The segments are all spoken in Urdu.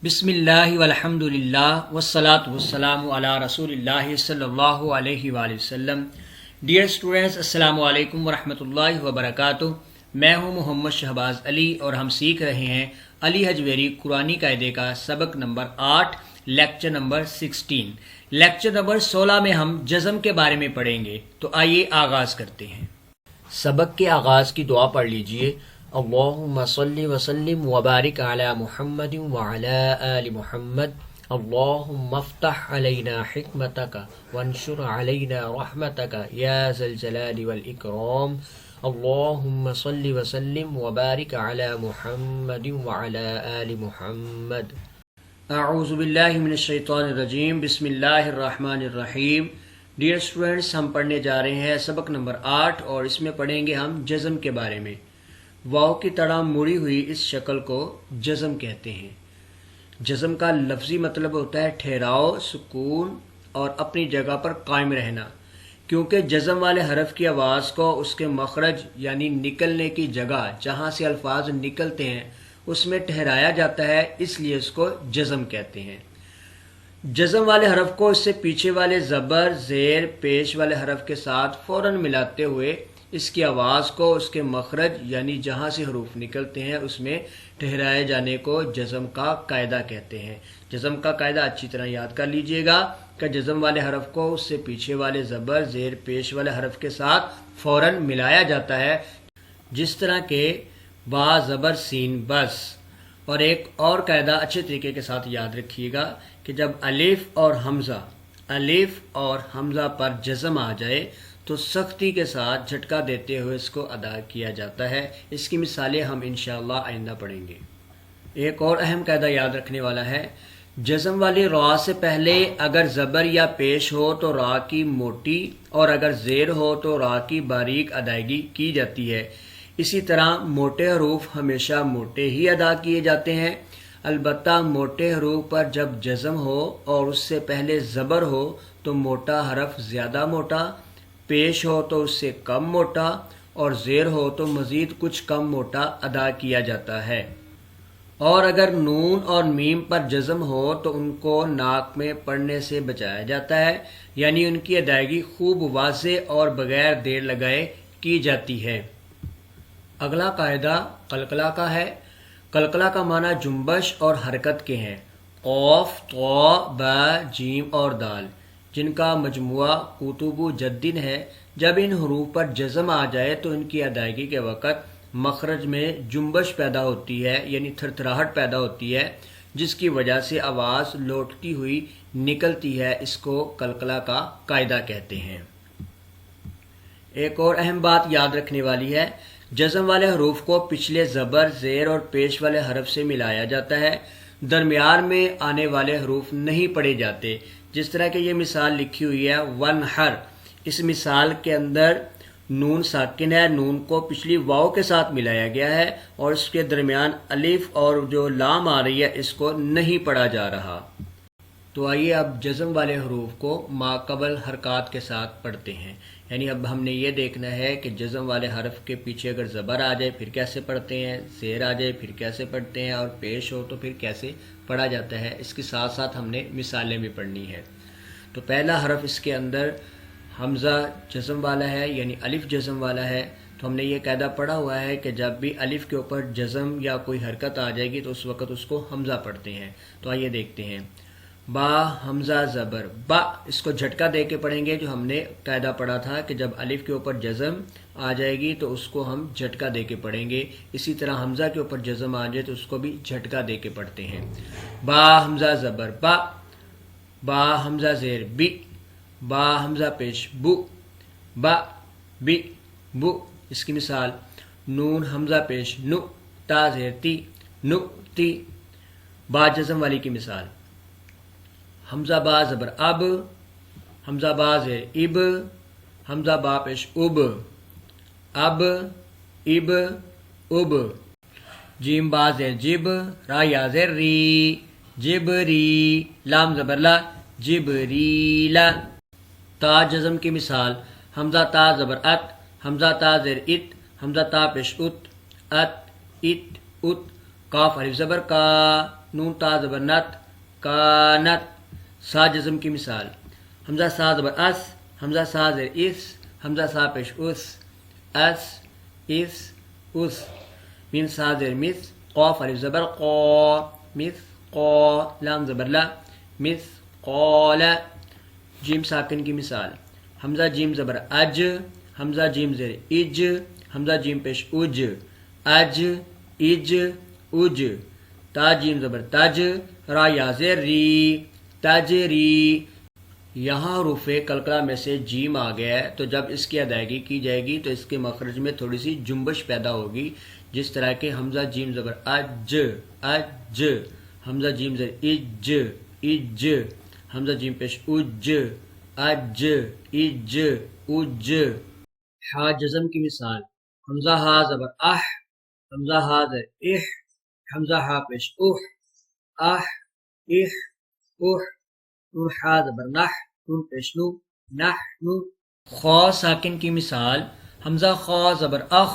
بسم اللہ والحمد للہ والصلاة والسلام علی رسول اللہ صلی اللہ علیہ وآلہ وسلم۔ ڈیئر اسٹوڈنٹس، السلام علیکم ورحمۃ اللہ وبرکاتہ۔ میں ہوں محمد شہباز علی اور ہم سیکھ رہے ہیں علی حجویری قرآنی قاعدے کا سبق number 8، lecture number 16۔ Lecture number 16 میں ہم جزم کے بارے میں پڑھیں گے، تو آئیے آغاز کرتے ہیں۔ سبق کے آغاز کی دعا پڑھ لیجئے۔ اللہم صلی وسلم وبارک علی محمد وعلی آل محمد۔ اللہم افتح علینا حکمتک وانشر علینا رحمتک یا ذا الجلال والاکرام۔ اللہم صلی وسلم وبارک علی محمد وعلی آل محمد۔ اعوذ باللہ من الشیطان الرجیم، بسم اللہ الرحمن الرحیم۔ ڈیئر اسٹوڈنٹس، ہم پڑھنے جا رہے ہیں سبق نمبر 8 اور اس میں پڑھیں گے ہم جزم کے بارے میں۔ واو کی طرح مڑی ہوئی اس شکل کو جزم کہتے ہیں۔ جزم کا لفظی مطلب ہوتا ہے ٹھہراؤ، سکون اور اپنی جگہ پر قائم رہنا۔ کیونکہ جزم والے حرف کی آواز کو اس کے مخرج یعنی نکلنے کی جگہ جہاں سے الفاظ نکلتے ہیں اس میں ٹھہرایا جاتا ہے، اس لیے اس کو جزم کہتے ہیں۔ جزم والے حرف کو اس سے پیچھے والے زبر، زیر، پیش والے حرف کے ساتھ فوراً ملاتے ہوئے اس کی آواز کو اس کے مخرج یعنی جہاں سے حروف نکلتے ہیں اس میں ٹھہرائے جانے کو جزم کا قاعدہ کہتے ہیں۔ جزم کا قاعدہ اچھی طرح یاد کر لیجئے گا کہ جزم والے حرف کو اس سے پیچھے والے زبر، زیر، پیش والے حرف کے ساتھ فوراً ملایا جاتا ہے، جس طرح کہ با زبر سین بس۔ اور ایک اور قاعدہ اچھے طریقے کے ساتھ یاد رکھیے گا کہ جب الف اور حمزہ پر جزم آ جائے تو سختی کے ساتھ جھٹکا دیتے ہوئے اس کو ادا کیا جاتا ہے۔ اس کی مثالیں ہم انشاءاللہ آئندہ پڑھیں گے۔ ایک اور اہم قاعدہ یاد رکھنے والا ہے، جزم والی را سے پہلے اگر زبر یا پیش ہو تو را کی موٹی اور اگر زیر ہو تو را کی باریک ادائیگی کی جاتی ہے۔ اسی طرح موٹے حروف ہمیشہ موٹے ہی ادا کیے جاتے ہیں، البتہ موٹے حروف پر جب جزم ہو اور اس سے پہلے زبر ہو تو موٹا حرف زیادہ موٹا، پیش ہو تو اس سے کم موٹا اور زیر ہو تو مزید کچھ کم موٹا ادا کیا جاتا ہے۔ اور اگر نون اور میم پر جزم ہو تو ان کو ناک میں پڑھنے سے بچایا جاتا ہے، یعنی ان کی ادائیگی خوب واضح اور بغیر دیر لگائے کی جاتی ہے۔ اگلا قاعدہ قلقلہ کا ہے۔ قلقلہ کا معنی جنبش اور حرکت کے ہیں۔ قوف، طا، با، جیم اور دال جن کا مجموعہ قطب جدن ہے، جب ان حروف پر جزم آ جائے تو ان کی ادائیگی کے وقت مخرج میں جنبش پیدا ہوتی ہے، یعنی تھرتھراہٹ پیدا ہوتی ہے، جس کی وجہ سے آواز لوٹتی ہوئی نکلتی ہے۔ اس کو قلقلہ کا قاعدہ کہتے ہیں۔ ایک اور اہم بات یاد رکھنے والی ہے، جزم والے حروف کو پچھلے زبر، زیر اور پیش والے حرف سے ملایا جاتا ہے، درمیان میں آنے والے حروف نہیں پڑھے جاتے۔ جس طرح کہ یہ مثال لکھی ہوئی ہے ونحر، اس مثال کے اندر نون ساکن ہے، نون کو پچھلی واو کے ساتھ ملایا گیا ہے اور اس کے درمیان الف اور جو لام آ رہی ہے اس کو نہیں پڑھا جا رہا۔ تو آئیے اب جزم والے حروف کو ماقبل حرکات کے ساتھ پڑھتے ہیں، یعنی اب ہم نے یہ دیکھنا ہے کہ جزم والے حرف کے پیچھے اگر زبر آ جائے پھر کیسے پڑھتے ہیں، زیر آ جائے پھر کیسے پڑھتے ہیں اور پیش ہو تو پھر کیسے پڑھا جاتا ہے۔ اس کے ساتھ ساتھ ہم نے مثالیں بھی پڑھنی ہے۔ تو پہلا حرف اس کے اندر حمزہ جزم والا ہے، یعنی الف جزم والا ہے، تو ہم نے یہ قاعدہ پڑھا ہوا ہے کہ جب بھی الف کے اوپر جزم یا کوئی حرکت آ جائے گی تو اس وقت اس کو حمزہ پڑھتے ہیں۔ تو آئیے دیکھتے ہیں، با حمزہ زبر با، اس کو جھٹکا دے کے پڑھیں گے۔ جو ہم نے قاعدہ پڑھا تھا کہ جب الف کے اوپر جزم آ جائے گی تو اس کو ہم جھٹکا دے کے پڑھیں گے، اسی طرح حمزہ کے اوپر جزم آ جائے تو اس کو بھی جھٹکا دے کے پڑھتے ہیں۔ با حمزہ زبر با، با حمزہ زیر بی، با حمزہ پیش بو، با بی بو۔ اس کی مثال نون حمزہ پیش نو، تا زیر تی، نو تی۔ با جزم والی کی مثال حمزہ با زبر اب، حمزہ با زیر اب، حمزہ با پیش اب، اب اب اب۔ جیم با زیر جب، را یا زیر ری، جب ری، لام زبر لا، جبریلا۔ تا جزم کی مثال حمزہ تا زبر ات، حمزہ تا زیر ات، حمزہ تا پیش ات، ات ات ات۔ کاف الف زبر کا، نون تا زبر نت کانت. سا جزم کی مثال حمزہ سا زبر اس حمزہ سا زیر اس حمزہ سا پیش اس اس اس اس. میم سا زیر مس قاف الف زبر قا مس قا لام زبر لا مس قال. جیم ساکن کی مثال حمزہ جیم زبر اج حمزہ جیم زیر اج حمزہ جیم پیش اج اج اج اج. تا جیم زبر تج را یا زیر ری تجری. یہاں حروف قلقلہ میں سے جیم آ گیا ہے تو جب اس کی ادائیگی کی جائے گی تو اس کے مخرج میں تھوڑی سی جنبش پیدا ہوگی، جس طرح کہ حمزہ جیم زبر اج اج حمزہ جیم زبر اج اج حمزہ جیم پیش اج اج اج اج. ہا جزم کی مثال حمزہ ہا زبر اح حمزہ ہا زبر اح حمزہ ہا پیش اح اح اح اح. نون ہا زبر نح نون پیش نو نح نو. خا ساکن کی مثال حمزہ خا زبر اخ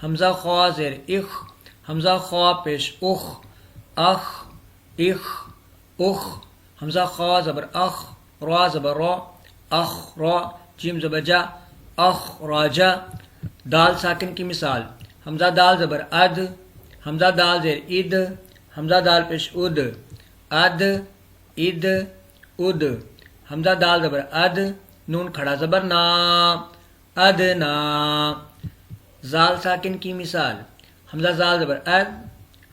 حمزہ خا زیر اخ حمزہ خا پیش اخ اخ اخ اخ. حمزہ خا زبر اخ را زبر را اخ را جیم زبر جا اخ راجا. دال ساکن کی مثال حمزہ دال زبر اد حمزہ دال زیر اد حمزہ دال پیش اد اد اد اد. حمزہ دال زبر اد نون کھڑا زبر نا ادنا. زال ساکن کی مثال حمزہ زال زبر اد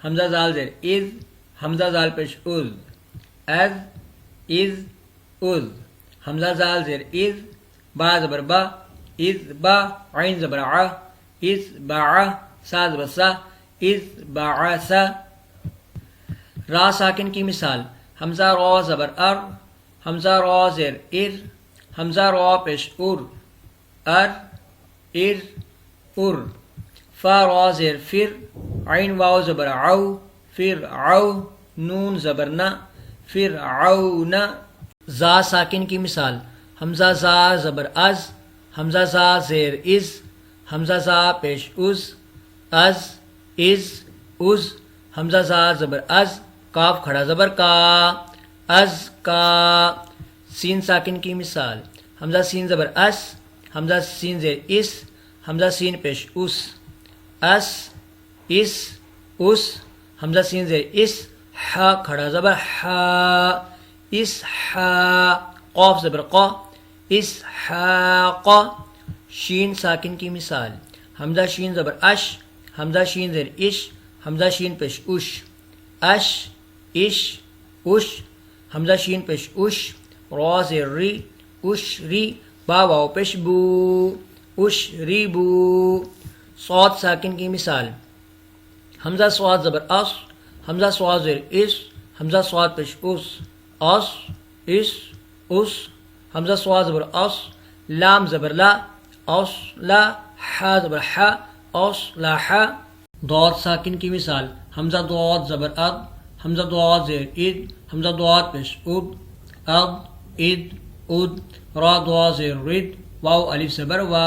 حمزہ زال زیر از حمزہ زال پیش از از از از. حمزہ زال زیر از با زبر با از با عین زبر ع از با سا زبر سا از با سا. را ساکن کی مثال حمزہ را زبر ار حمزہ را زیر ار حمزہ را پیش ار ار ار ار. فا را زیر فر عین واو زبر عو فر عو نون زبر نا فر عو نا. زا ساکن کی مثال حمزہ زا زبر از حمزہ زا زیر از حمزہ زا پیش از از حمزہ زا زبر از کاف کھڑا زبر کا از کا. سین ساکن کی مثال حمزہ سین زبر اس حمزہ سین زیر اس حمزہ سین پیش اس اس حمزہ سین زیر اس ہا کھڑا زبر ہا اس ہا. قاف زبر قا اس ہا قا. شین ساکن کی مثال حمزہ شین زبر اش حمزہ شین زیر اش حمزہ شین پیش اش اش اش اش حمزہ شین پیش اش را زیر ری اش ری با واو پیش بو اش ری بو. صاد ساکن کی مثال حمزہ صاد زبر اس حمزہ صاد زیر اس حمزہ صاد پیش اس اس اس حمزہ صاد زبر اس لام زبر لا اس لا حا زبر حا اس لا حا. ضاد ساکن کی مثال حمزہ ضاد زبر اد حمزہ ضاد زیر اد حمزہ ضاد پیش اد اد اد اد. را ضاد زیر رد واو الف زبر وا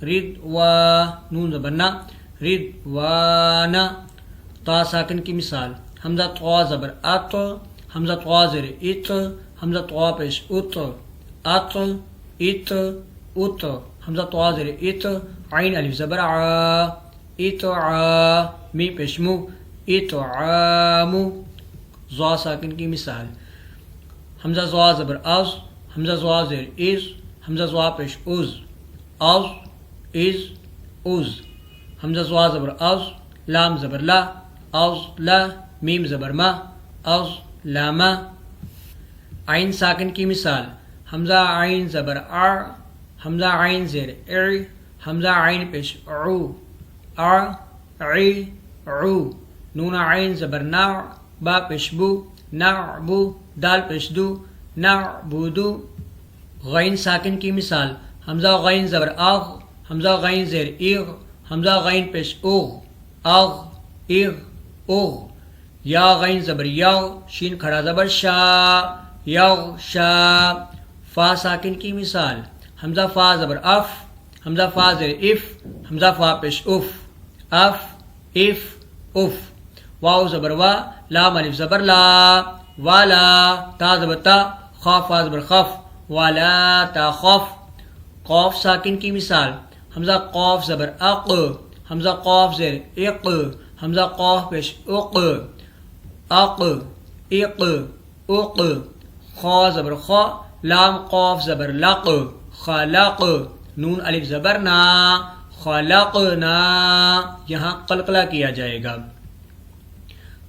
رد وا نون زبر نا رد وانا. تا ساکن کی مثال حمزہ طا زبر ات حمزہ طا زیر ات حمزہ طا پیش ات ات ات ات حمزہ طا زیر ات عین الف زبر ع ات ع میم پیش مو ات عامو. ضا ساکن کی مثال حمزہ ضا زبر از حمزہ ضا زیر از حمزہ ضا پیش از از از حمزہ ضا زبر از لام زبر لا از لا میم زبر ما از لاما. عین ساکن کی مثال حمزہ عین زبر ع حمزہ عین زیر ار حمزہ عین پیش عو ع عی عو نون عین زبر نا با پیش بو نعبو دال پیش دو نعبدو. غین ساکن کی مثال حمزہ غین زبر اغ حمزہ غین زیر اغ حمزہ غین پیش اغ اغ اغ اغ. یا غین زبر یغ شین کھڑا زبر شا یغ شا. فا ساکن کی مثال حمزہ فا زبر اف حمزہ فا زیر اف حمزہ فا پیش اف اف اف اف. واو زبر وا لام الف زبر لا، والا تا زبر تا، خا فا زبر خف، ولا تخف. قاف ساکن کی مثال: حمزہ قاف زبر اق، حمزہ قاف زیر اق، حمزہ قاف پیش اق، اق اق اق. خا زبر خا، لام قاف زبر لق، خلق. نون الف زبر نا، خلقنا. یہاں قلقلہ کیا جائے گا.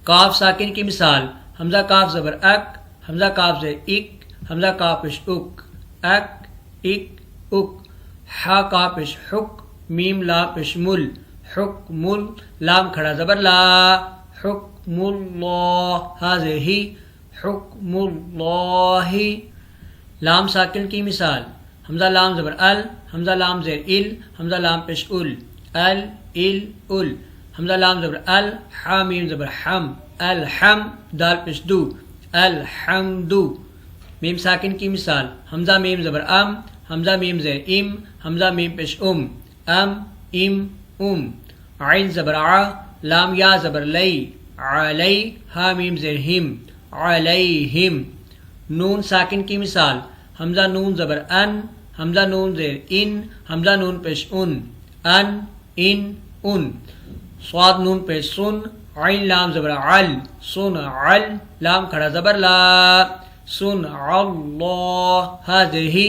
کاف ساکن کی مثال: حمزہ کاف زبر اک، حمزہ کاف زیر اک، حمزہ کاف پیش اک، اک اک اک. ہا کاف پیش حک، میم لا پیش مل، حکم. لام کھڑا زبر لا، حکم اللہ. ہا زیر ہی، حکم اللہ. لام ساکن کی مثال: حمزہ لام زبر ال، حمزہ لام زیر ال، حمزہ لام پیش ال، ال ال ال. حمزہ لام زبر ال، حا میم زبر حم، الحم. دال پیش دو، الحمد. میم ساکن کی مثال: حمزہ میم زبر ام، حمزہ میم زیر ام، حمزہ میم پیش ام، ام ام ام. عین زبر ع، لام یا زبر لی، علی. ہا میم زیر ہم، علیہم. نون ساکن کی مثال: حمزہ نون زبر ان، حمزہ نون زیر ان، حمزہ نون پیش ان، ان ان ان. صاد نون پیش سن، عین لام زبر عل، سن عل. لام کھڑا زبر لا، سن اللہ. ہا زیر ہی،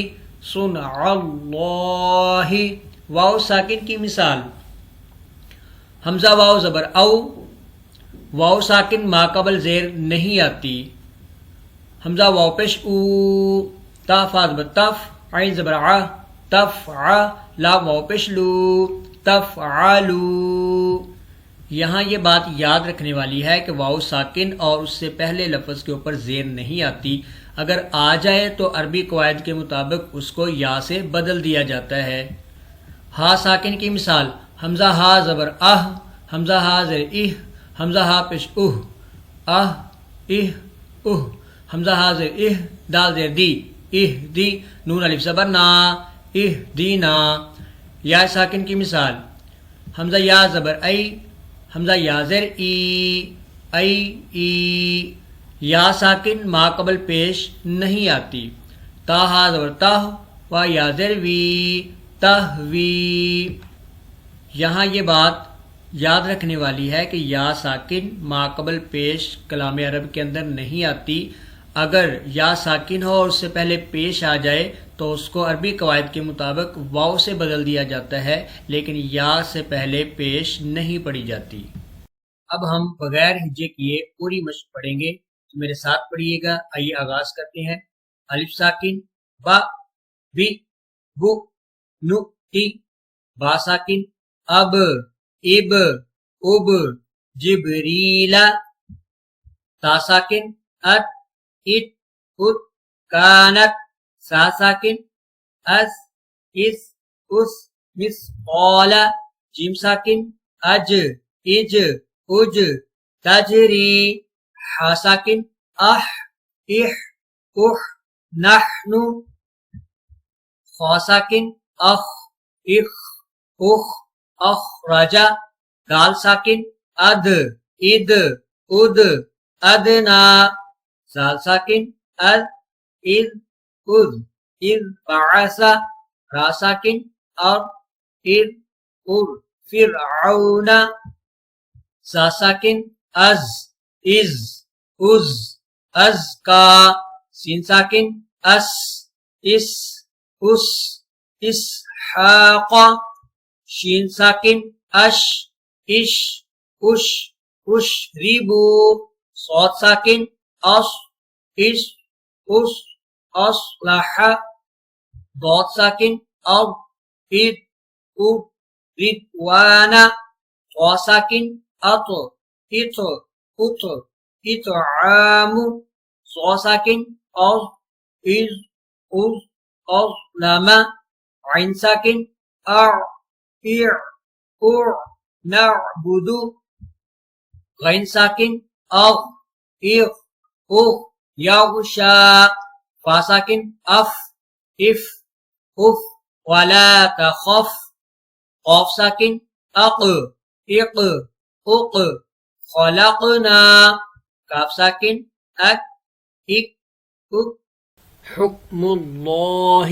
سن اللہ. واو ساکن کی مثال: حمزہ واو زبر او، واو ساکن ماقبل زیر نہیں آتی. حمزہ واو پیش او، تا فا زبر تف، عین زبر ع، تفع. لام واو پیش لو، تفعلو. یہاں یہ بات یاد رکھنے والی ہے کہ واو ساکن اور اس سے پہلے لفظ کے اوپر زیر نہیں آتی. اگر آ جائے تو عربی قواعد کے مطابق اس کو یا سے بدل دیا جاتا ہے. ہا ساکن کی مثال: حمزہ ہا زبر اہ، حمزہ ہا زیر اہ، حمزہ ہا پیش اہ، اہ اہ اہ. حمزہ ہا زیر اہ، دال زیر دی، اہ دی. نون الف زبر نا، اہ دینا. یا ساکن کی مثال: حمزہ یا زبر ای، حمزہ یا زیر ای، ای ای. یا ساکن ماقبل پیش نہیں آتی. تا ہا زبر تہ، و یا زیر وی، تہوی. یہاں یہ بات یاد رکھنے والی ہے کہ یا ساکن ماقبل پیش کلام عرب کے اندر نہیں آتی. اگر یا ساکن ہو اور اس سے پہلے پیش آ جائے تو اس کو عربی قواعد کے مطابق واو سے بدل دیا جاتا ہے، لیکن یا سے پہلے پیش نہیں پڑھی جاتی. اب ہم بغیر ہجے کیے پوری مشق پڑھیں گے، تو میرے ساتھ پڑھیے گا. آئیے آغاز کرتے ہیں. الف ساکن با، بی، بو، نو، ٹی. با ساکن اب، اب، اب، جبریلا. تا ساکن ات، ات، ات، کانت. سا ساکن اس، اس، اس، مسقال. جیم ساکن اج، اج، اج، تجری. حا ساکن اح، اح، اح، نحن. خا ساکن اخ، اخ، اخ، اخرج. دال ساکن اد، اد، اد، ادنا. زال ساکن اد، اذ، اذ، اذ بعث. را ساکن ار، اذ، ار، فرعون. سا ساکن از، از، از، ازکا. سین ساکن اس، اس، اس، اسحاق. شین ساکن اش، اش، اش، اشربو. صاد ساکن اس، اس، اس، اصلح. ضاد ساکن اب، اد، اب، رضوانا. طا ساکن اط، اط، اط، اطعام. صا ساکن از، از، از، اظلم. عین ساکن اع، اع، اع، نعبد. غین ساکن اغ، اغ، اغ، یغشا. فا ساکن اف، اف، اف، ولا تخف. قاف ساکن اق، اق، اق، خلقنا. کاف ساکن اک اک اک حکم اللہ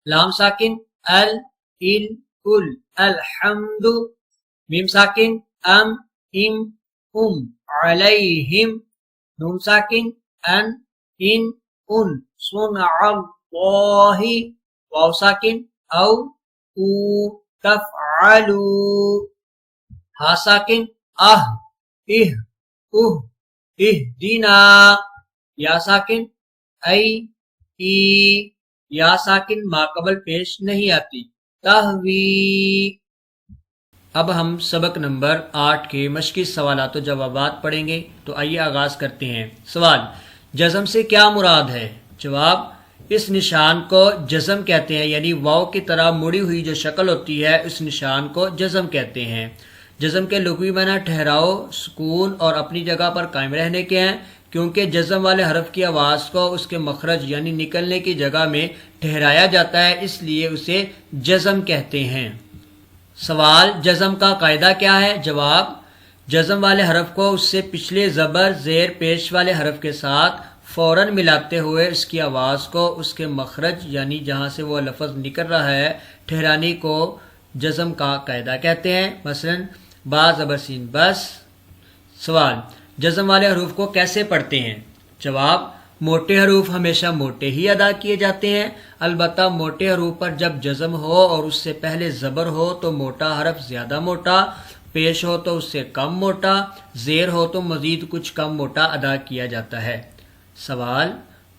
لام ساکن ال ال الحمد میم ساکن ام علیہم نون ساکن ان صنع اللہ واو ساکن او تفعلو ہا ساکن اہدنا یا ساکن ای یا ساکن ماقبل پیش نہیں آتی تہوی۔ اب ہم سبق نمبر 8 کے مشقی سوالات و جوابات پڑھیں گے، تو آئیے آغاز کرتے ہیں۔ سوال، جزم سے کیا مراد ہے؟ جواب، اس نشان کو جزم کہتے ہیں، یعنی واو کی طرح مڑی ہوئی جو شکل ہوتی ہے اس نشان کو جزم کہتے ہیں۔ جزم کے لغوی معنی ٹھہراؤ، سکون اور اپنی جگہ پر قائم رہنے کے ہیں، کیونکہ جزم والے حرف کی آواز کو اس کے مخرج یعنی نکلنے کی جگہ میں ٹھہرایا جاتا ہے، اس لیے اسے جزم کہتے ہیں۔ سوال، جزم کا قاعدہ کیا ہے؟ جواب، جزم والے حرف کو اس سے پچھلے زبر زیر پیش والے حرف کے ساتھ فوراً ملاتے ہوئے اس کی آواز کو اس کے مخرج یعنی جہاں سے وہ لفظ نکل رہا ہے ٹھہرانے کو جزم کا قاعدہ کہتے ہیں۔ مثلا با زبر سین بس۔ سوال، جزم والے حروف کو کیسے پڑھتے ہیں؟ جواب، موٹے حروف ہمیشہ موٹے ہی ادا کیے جاتے ہیں، البتہ موٹے حروف پر جب جزم ہو اور اس سے پہلے زبر ہو تو موٹا حرف زیادہ موٹا، پیش ہو تو اس سے کم موٹا، زیر ہو تو مزید کچھ کم موٹا ادا کیا جاتا ہے۔ سوال،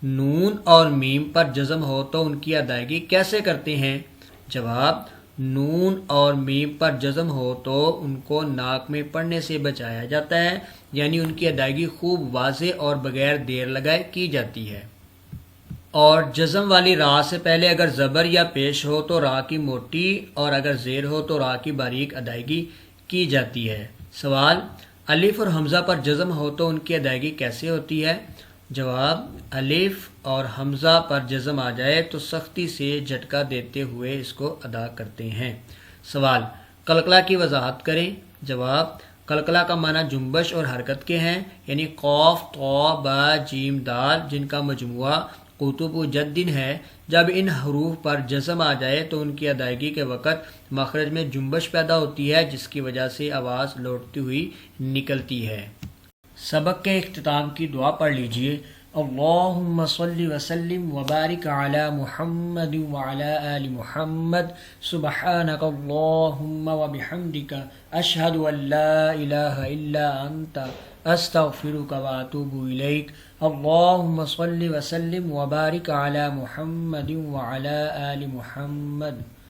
نون اور میم پر جزم ہو تو ان کی ادائیگی کیسے کرتے ہیں؟ جواب، نون اور میم پر جزم ہو تو ان کو ناک میں پڑھنے سے بچایا جاتا ہے، یعنی ان کی ادائیگی خوب واضح اور بغیر دیر لگائے کی جاتی ہے۔ اور جزم والی را سے پہلے اگر زبر یا پیش ہو تو را کی موٹی اور اگر زیر ہو تو را کی باریک ادائیگی کی جاتی ہے۔ سوال، الف اور حمزہ پر جزم ہو تو ان کی ادائیگی کیسے ہوتی ہے؟ جواب، الف اور حمزہ پر جزم آ جائے تو سختی سے جھٹکا دیتے ہوئے اس کو ادا کرتے ہیں۔ سوال، قلقلہ کی وضاحت کریں۔ جواب، قلقلہ کا معنی جنبش اور حرکت کے ہیں، یعنی قاف طا با جیم دال جن کا مجموعہ قطب و جدن ہے، جب ان حروف پر جزم آ جائے تو ان کی ادائیگی کے وقت مخرج میں جنبش پیدا ہوتی ہے، جس کی وجہ سے آواز لوٹتی ہوئی نکلتی ہے۔ سبق کے اختتام کی دعا پڑھ لیجئے۔ اللہم صلی وسلم وبارک علی محمد وعلی آل محمد، سبحانک اللہم وبحمدک، اشہد ان لا الہ الا انت، استغفرک واتوب الیک۔ اللہم صلی وسلم وبارک علی محمد وعلی آل محمد۔